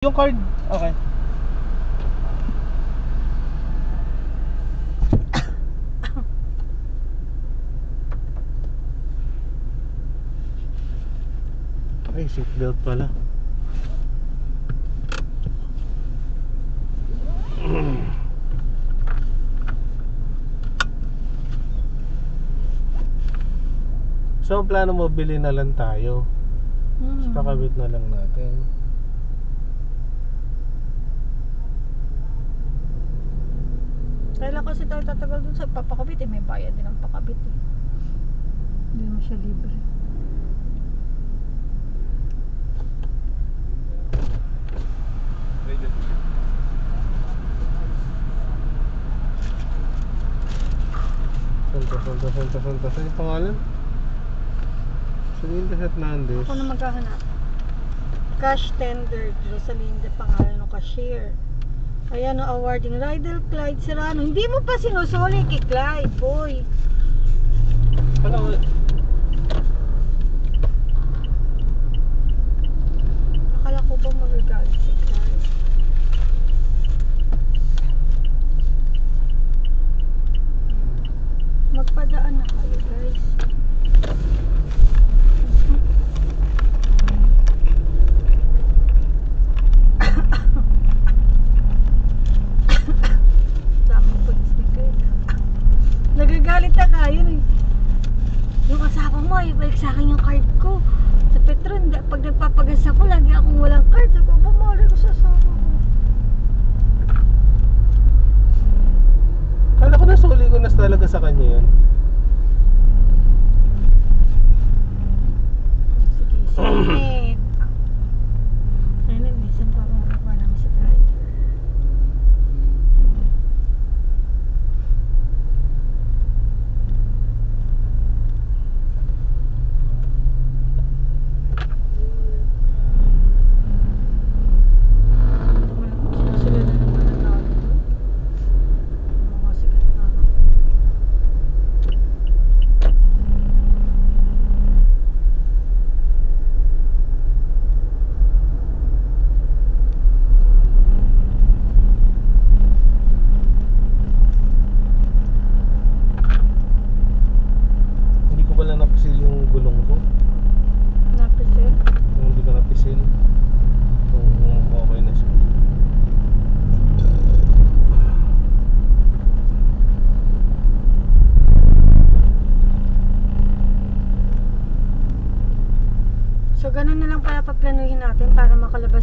Yung card, okay. Ay, seatbelt pala. So, ang plano mo, bili na lang tayo. Kakabit na lang natin. Kailan kasi tayo tatagal dun sa papakabit eh, may bayad din ang pakabit eh. Hindi mo siya libre. Santa. Saan yung pangalan? Rosalinda Hernandez. Ako na maghahanap. Cash tender, Rosalinda pangalan ng cashier. Ayan o, awarding Rydell Clyde Serrano. Hindi mo pa sinusuli kay Clyde, boy. Ano? Akala ko ba magagalit si Clyde? Magpadaan na kayo, guys. Daming pag-sticker. Nagagalit na kayo eh. Yung asawa mo, ibalik sa akin yung card ko. Sa Petron, pag nagpapagas ako, lagi akong walang card. Sabi ko, bumali ko sa asawa ko. Kala ko nasuli ko na talaga sa kanya yun. Sige, sige. Ayun, minsan pa ako makuha namin sa driver. Sinusunod na naman ang tao dito. Mga sikat na ako. Hindi ko pala napisil yung gulong ko. Napisil? Kung hindi ko napisil, kung okay na siya. So, ganun na lang pala paplanuhin